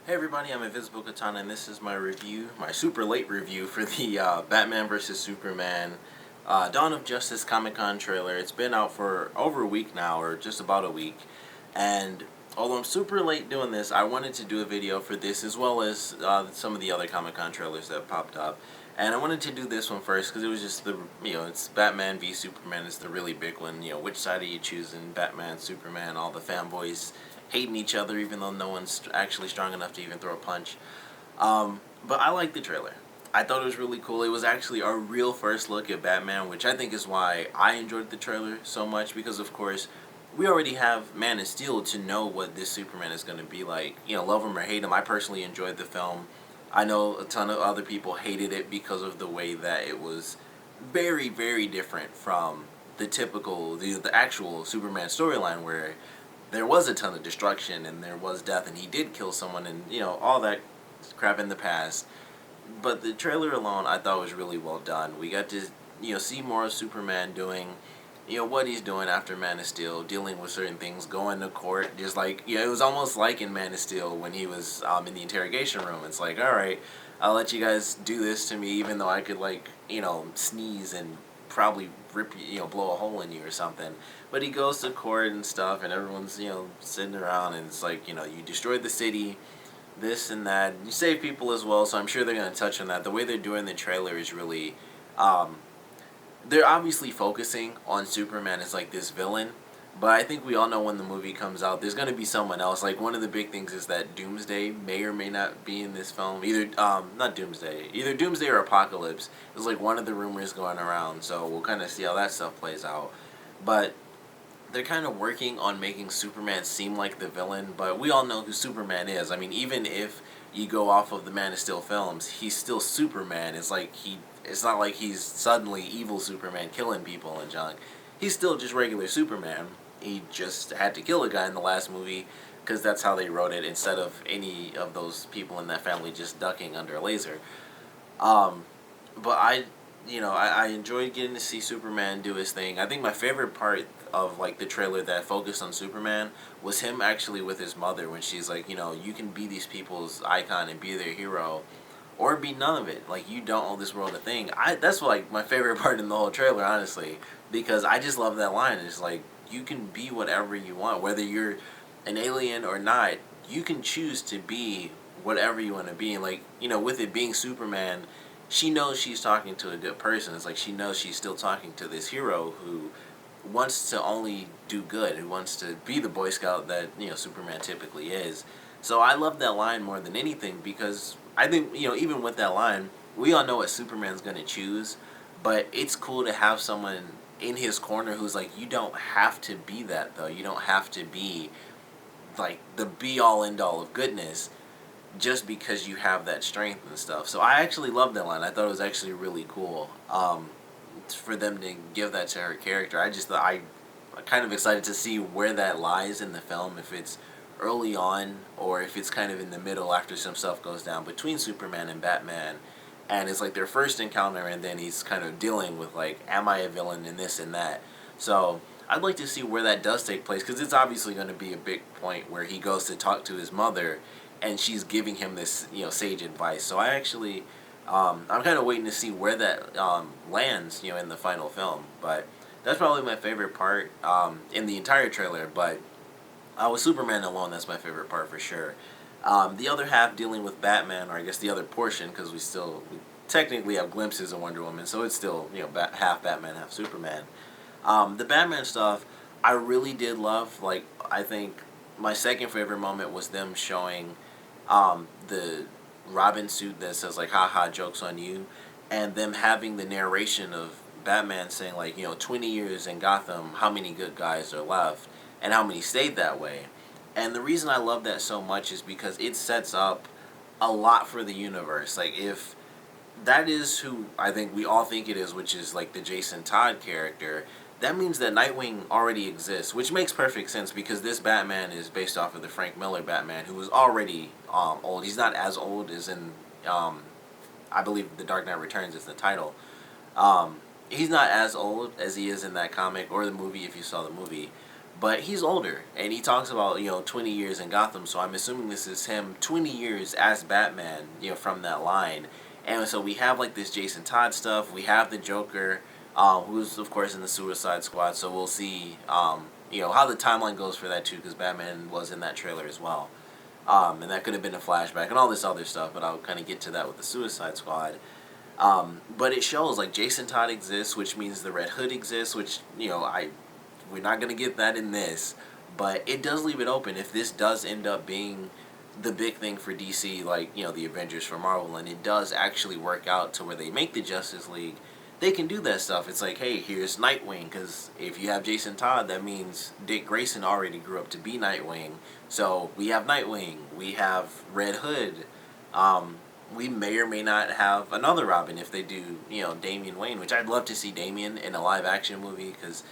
Hey everybody, I'm Invisible Katana, and this is my review, my super late review for the Batman vs. Superman Dawn of Justice Comic-Con trailer. It's been out for over a week now, or just about a week, and although I'm super late doing this, I wanted to do a video for this as well as some of the other Comic-Con trailers that popped up. And I wanted to do this one first because it was just it's Batman v Superman is the really big one. Which side are you choosing? Batman, Superman, all the fanboys hating each other even though no one's actually strong enough to even throw a punch. But I liked the trailer. I thought it was really cool. It was actually our real first look at Batman, which I think is why I enjoyed the trailer so much, because of course we already have Man of Steel to know what this Superman is going to be like. Love him or hate him, I personally enjoyed the film. I know a ton of other people hated it because of the way that it was very, very different from the typical, the actual Superman storyline, where there was a ton of destruction and there was death and he did kill someone and all that crap in the past. But the trailer alone I thought was really well done. We got to see more of Superman doing what he's doing after Man of Steel, dealing with certain things, going to court, just like it was almost like in Man of Steel when he was in the interrogation room. It's like, all right, I'll let you guys do this to me even though I could sneeze and probably rip blow a hole in you or something. But he goes to court and stuff, and everyone's sitting around, and it's like, you destroyed the city, this and that. You save people as well, so I'm sure they're gonna touch on that. The way they're doing the trailer is really, they're obviously focusing on Superman as like this villain. But I think we all know when the movie comes out, there's going to be someone else. Like, one of the big things is that Doomsday may or may not be in this film. Either, not Doomsday. Either Doomsday or Apocalypse is like one of the rumors going around. So we'll kind of see how that stuff plays out. But they're kind of working on making Superman seem like the villain. But we all know who Superman is. I mean, even if you go off of the Man of Steel films, he's still Superman. It's not like he's suddenly evil Superman killing people and junk. He's still just regular Superman. He just had to kill a guy in the last movie because that's how they wrote it, instead of any of those people in that family just ducking under a laser. But I enjoyed getting to see Superman do his thing. I think my favorite part of the trailer that focused on Superman was him actually with his mother, when she's like, you can be these people's icon and be their hero, or be none of it. Like, you don't owe this world a thing. That's my favorite part in the whole trailer, honestly, because I just love that line. It's like, you can be whatever you want, whether you're an alien or not. You can choose to be whatever you want to be. And with it being Superman, she knows she's talking to a good person. It's like she knows she's still talking to this hero who wants to only do good, who wants to be the Boy Scout that Superman typically is. So I love that line more than anything, because I think even with that line, we all know what Superman's gonna choose, but it's cool to have someone in his corner who's like, you don't have to be that though. You don't have to be like the be all end all of goodness just because you have that strength and stuff. So I actually love that line. I thought it was actually really cool for them to give that to her character. I'm kind of excited to see where that lies in the film, if it's early on or if it's kind of in the middle after some stuff goes down between Superman and Batman, and it's like their first encounter, and then he's kind of dealing with am I a villain in this and that. So I'd like to see where that does take place, because it's obviously going to be a big point where he goes to talk to his mother and she's giving him this sage advice. So I actually I'm kind of waiting to see where that lands in the final film. But that's probably my favorite part in the entire trailer. But with Superman alone, that's my favorite part for sure. The other half, dealing with Batman, or I guess the other portion, because we technically have glimpses of Wonder Woman, so it's still half Batman, half Superman. The Batman stuff, I really did love. I think my second favorite moment was them showing the Robin suit that says haha, joke's on you, and them having the narration of Batman saying 20 years in Gotham, how many good guys are left and how many stayed that way. And the reason I love that so much is because it sets up a lot for the universe. If that is who I think we all think it is, which is the Jason Todd character, that means that Nightwing already exists, which makes perfect sense, because this Batman is based off of the Frank Miller Batman, who was already old. He's not as old as in, I believe, The Dark Knight Returns is the title. He's not as old as he is in that comic or the movie, if you saw the movie. But he's older, and he talks about 20 years in Gotham. So I'm assuming this is him 20 years as Batman, from that line. And so we have like this Jason Todd stuff. We have the Joker, who's of course in the Suicide Squad. So we'll see, how the timeline goes for that too, because Batman was in that trailer as well. And that could have been a flashback and all this other stuff, but I'll kind of get to that with the Suicide Squad. But it shows like Jason Todd exists, which means the Red Hood exists, which we're not gonna get that in this, but it does leave it open if this does end up being the big thing for DC, like the Avengers for Marvel, and it does actually work out to where they make the Justice League. They can do that stuff. It's like, hey, here's Nightwing, because if you have Jason Todd, that means Dick Grayson already grew up to be Nightwing. So we have Nightwing, we have Red Hood. We may or may not have another Robin if they do, Damian Wayne, which I'd love to see Damian in a live action movie, because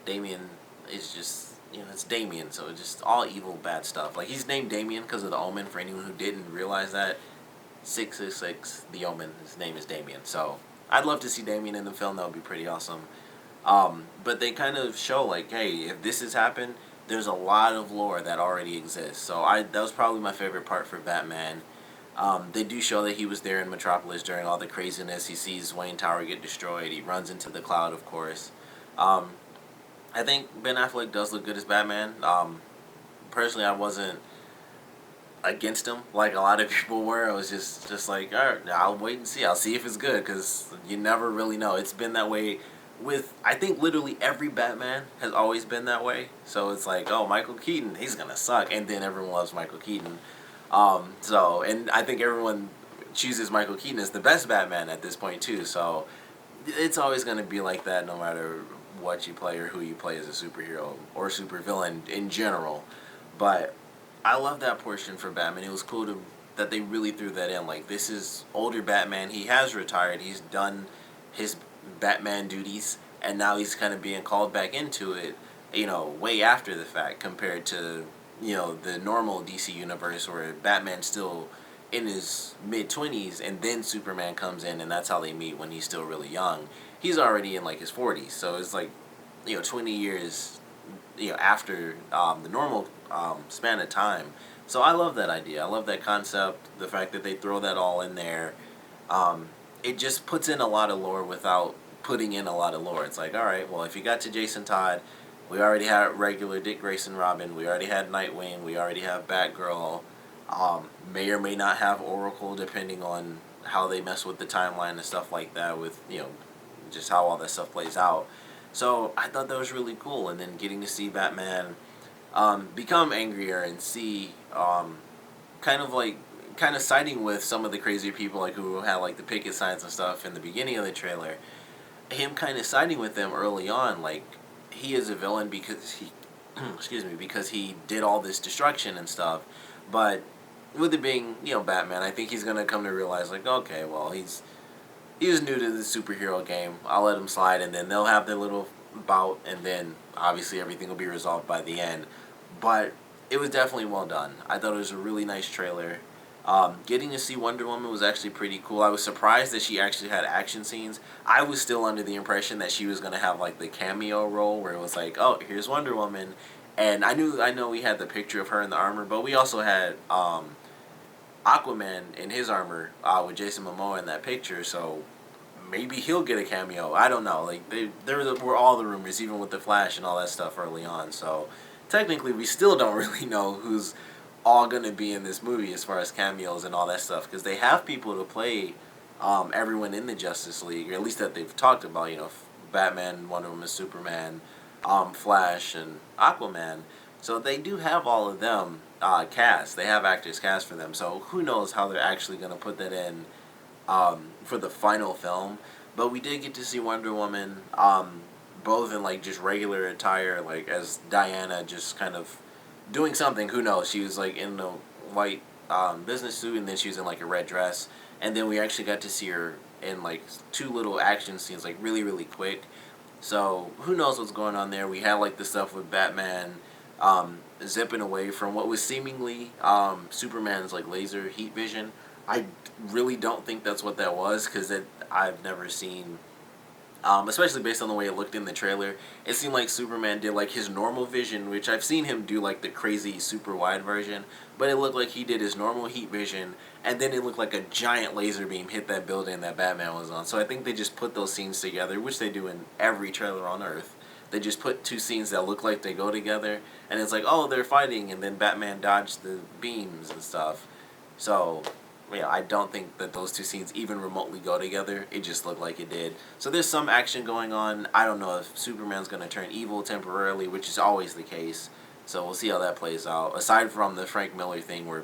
Damian is just, it's Damian, so it's just all evil, bad stuff. Like, he's named Damian because of the Omen, for anyone who didn't realize that. 666, the Omen, his name is Damian. So, I'd love to see Damian in the film, that would be pretty awesome. But they kind of show, like, hey, if this has happened, there's a lot of lore that already exists. So, that was probably my favorite part for Batman. They do show that he was there in Metropolis during all the craziness. He sees Wayne Tower get destroyed. He runs into the cloud, of course. I think Ben Affleck does look good as Batman. Personally, I wasn't against him like a lot of people were. I was just like, all right, I'll wait and see. I'll see if it's good, because you never really know. It's been that way with, I think, literally every Batman has always been that way. So it's like, oh, Michael Keaton, he's going to suck. And then everyone loves Michael Keaton. And I think everyone chooses Michael Keaton as the best Batman at this point, too. So it's always going to be like that no matter what you play or who you play as a superhero or supervillain in general. But I love that portion for Batman. It was cool that they really threw that in. Like, this is older Batman. He has retired. He's done his Batman duties, and now he's kind of being called back into it, way after the fact, compared to, the normal DC universe where Batman's still in his mid-20s, and then Superman comes in, and that's how they meet when he's still really young. He's already in, like, his 40s, so it's like, 20 years, after the normal span of time. So I love that idea. I love that concept, the fact that they throw that all in there. It just puts in a lot of lore without putting in a lot of lore. It's like, all right, well, if you got to Jason Todd, we already had regular Dick Grayson Robin, we already had Nightwing, we already have Batgirl, may or may not have Oracle, depending on how they mess with the timeline and stuff like that, with, just how all that stuff plays out. So I thought that was really cool, and then getting to see Batman become angrier and see kind of siding with some of the crazier people, like who had like the picket signs and stuff in the beginning of the trailer. Him kind of siding with them early on, like he is a villain because he because he did all this destruction and stuff. But with it being Batman, I think he's gonna come to realize, like, okay, well, he was new to the superhero game. I'll let him slide, and then they'll have their little bout, and then obviously everything will be resolved by the end. But it was definitely well done. I thought it was a really nice trailer. Getting to see Wonder Woman was actually pretty cool. I was surprised that she actually had action scenes. I was still under the impression that she was going to have like the cameo role where it was like, oh, here's Wonder Woman. And I know we had the picture of her in the armor, but we also had Aquaman in his armor with Jason Momoa in that picture, so maybe he'll get a cameo. I don't know. Like, there were all the rumors, even with the Flash and all that stuff early on. So technically, we still don't really know who's all gonna be in this movie as far as cameos and all that stuff, because they have people to play everyone in the Justice League, or at least that they've talked about. Batman, Wonder Woman, Superman, Flash, and Aquaman. So they do have all of them cast. They have actors cast for them. So who knows how they're actually gonna put that in for the final film. But we did get to see Wonder Woman both in like just regular attire, like as Diana, just kind of doing something. Who knows? She was like in the white business suit, and then she was in like a red dress, and then we actually got to see her in like two little action scenes, like really, really quick. So who knows what's going on there. We had like the stuff with Batman zipping away from what was seemingly Superman's like laser heat vision. I really don't think that's what that was, because I've never seen especially based on the way it looked in the trailer. It seemed like Superman did like his normal vision, which I've seen him do like the crazy super wide version, but it looked like he did his normal heat vision, and then it looked like a giant laser beam hit that building that Batman was on. So I think they just put those scenes together, which they do in every trailer on Earth. They just put two scenes that look like they go together, and it's like, oh, they're fighting, and then Batman dodged the beams and stuff. So yeah, I don't think that those two scenes even remotely go together. It just looked like it did. So there's some action going on. I don't know if Superman's going to turn evil temporarily, which is always the case. So we'll see how that plays out. Aside from the Frank Miller thing where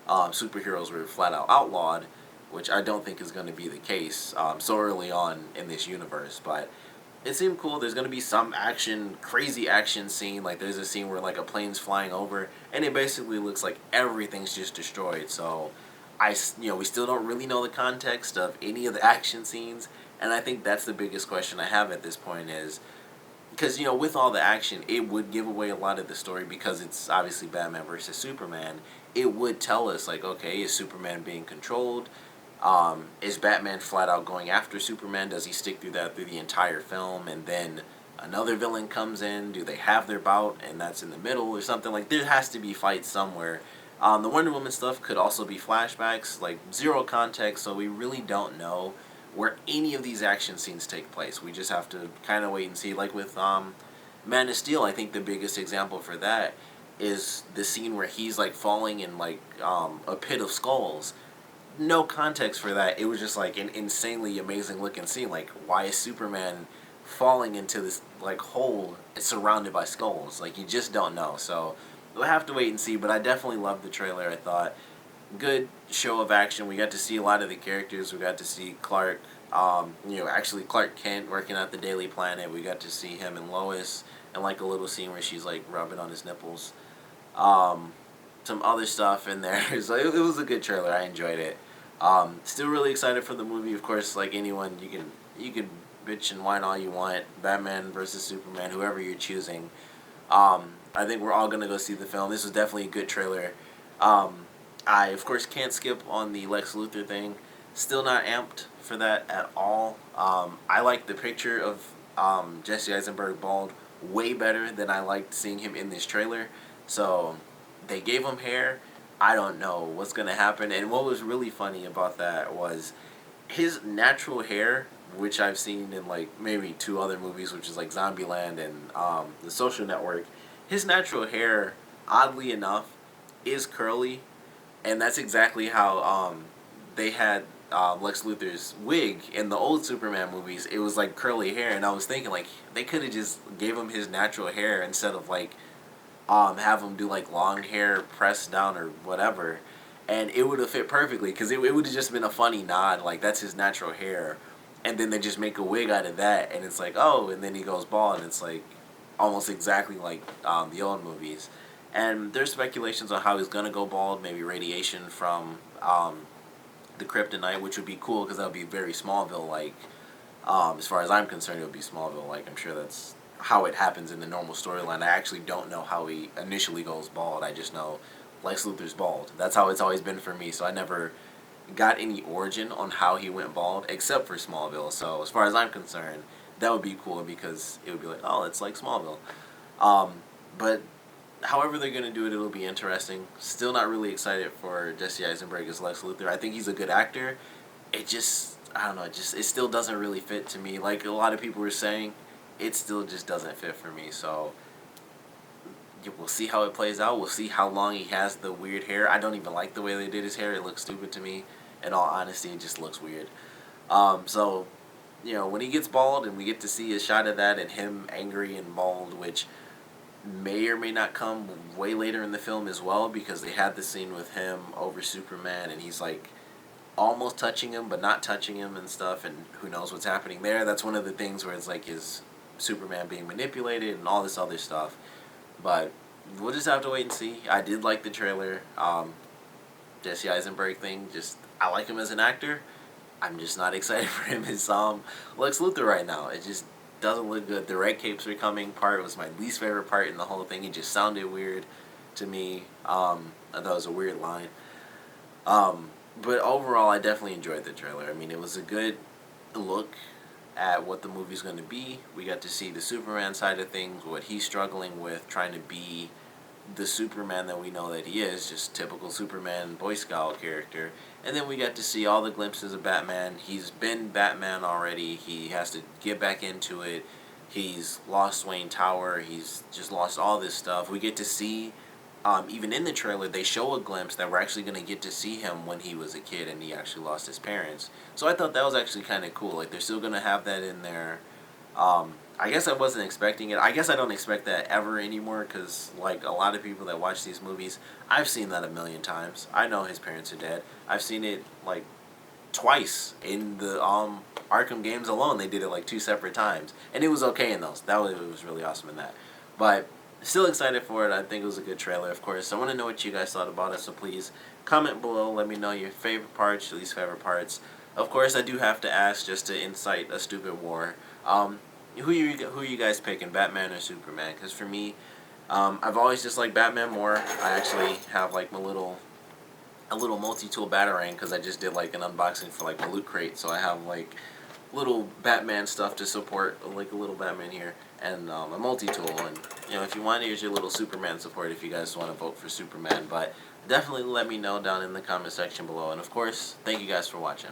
superheroes were flat out outlawed, which I don't think is going to be the case so early on in this universe. But it seemed cool. There's going to be some action, crazy action scene. Like there's a scene where like a plane's flying over, and it basically looks like everything's just destroyed. So we still don't really know the context of any of the action scenes, and I think that's the biggest question I have at this point is, because, with all the action, it would give away a lot of the story because it's obviously Batman versus Superman. It would tell us, like, okay, is Superman being controlled? Is Batman flat out going after Superman? Does he stick through that through the entire film, and then another villain comes in? Do they have their bout, and that's in the middle or something? Like, there has to be fights somewhere. The Wonder Woman stuff could also be flashbacks, like zero context, so we really don't know where any of these action scenes take place. We just have to kind of wait and see. Like with Man of Steel, I think the biggest example for that is the scene where he's like falling in like a pit of skulls. No context for that. It was just like an insanely amazing looking scene. Like, why is Superman falling into this like hole surrounded by skulls? Like, you just don't know. So we'll have to wait and see, but I definitely loved the trailer. I thought good show of action. We got to see a lot of the characters. We got to see Clark, actually Clark Kent working at the Daily Planet. We got to see him and Lois, and like a little scene where she's like rubbing on his nipples. Some other stuff in there. So it was a good trailer. I enjoyed it. Still really excited for the movie. Of course, like anyone, you can bitch and whine all you want. Batman versus Superman, whoever you're choosing. I think we're all going to go see the film. This was definitely a good trailer. I, of course, can't skip on the Lex Luthor thing. Still not amped for that at all. I like the picture of Jesse Eisenberg bald way better than I liked seeing him in this trailer. So they gave him hair. I don't know what's going to happen. And what was really funny about that was his natural hair, which I've seen in like maybe two other movies, which is like Zombieland and The Social Network. His natural hair, oddly enough, is curly, and that's exactly how they had Lex Luthor's wig in the old Superman movies. It was like curly hair, and I was thinking like they could have just gave him his natural hair instead of like have him do like long hair pressed down or whatever, and it would have fit perfectly because it would have just been a funny nod, like that's his natural hair, and then they just make a wig out of that, and it's like, oh, and then he goes bald, and it's like almost exactly like the old movies. And there's speculations on how he's gonna go bald, maybe radiation from the Kryptonite, which would be cool because that would be very Smallville-like. As far as I'm concerned, it would be Smallville-like. I'm sure that's how it happens in the normal storyline. I actually don't know how he initially goes bald. I just know Lex Luthor's bald. That's how it's always been for me, so I never got any origin on how he went bald, except for Smallville. So as far as I'm concerned, that would be cool because it would be like, oh, it's like Smallville. But however they're going to do it, it'll be interesting. Still not really excited for Jesse Eisenberg as Lex Luthor. I think he's a good actor. It just, I don't know, it still doesn't really fit to me. Like a lot of people were saying, it still just doesn't fit for me. So we'll see how it plays out. We'll see how long he has the weird hair. I don't even like the way they did his hair. It looks stupid to me. In all honesty, it just looks weird. So, when he gets bald and we get to see a shot of that and him angry and bald, which may or may not come way later in the film as well, because they had the scene with him over Superman and he's like almost touching him but not touching him and stuff, and who knows what's happening there. That's one of the things where it's like his Superman being manipulated and all this other stuff. But we'll just have to wait and see. I did like the trailer. Jesse Eisenberg thing, I like him as an actor. I'm just not excited for him as Lex Luthor right now. It just doesn't look good. The red capes are coming part was my least favorite part in the whole thing. It just sounded weird to me. I thought it was a weird line. But overall, I definitely enjoyed the trailer. I mean, it was a good look at what the movie's going to be. We got to see the Superman side of things, what he's struggling with, trying to be the Superman that we know that he is, just typical Superman Boy Scout character. And then we got to see all the glimpses of Batman. He's been Batman already. He has to get back into it. He's lost Wayne Tower. He's just lost all this stuff. We get to see, even in the trailer, they show a glimpse that we're actually going to get to see him when he was a kid and he actually lost his parents. So I thought that was actually kind of cool. Like, they're still going to have that in there. I guess I wasn't expecting it. I guess I don't expect that ever anymore because, like, a lot of people that watch these movies, I've seen that a million times. I know his parents are dead. I've seen it, like, twice in the Arkham games alone. They did it, like, 2 separate times. And it was okay in those. It was really awesome in that. But still excited for it. I think it was a good trailer, of course. I want to know what you guys thought about it, so please comment below. Let me know your favorite parts, your least favorite parts. Of course, I do have to ask just to incite a stupid war. Who are you guys picking, Batman or Superman? Because for me, I've always just liked Batman more. I actually have like a little multi-tool batarang because I just did like an unboxing for like my loot crate, so I have like little Batman stuff to support, like a little Batman here, and a multi-tool. And if you want, here's your little Superman support if you guys want to vote for Superman. But definitely let me know down in the comment section below. And of course, thank you guys for watching.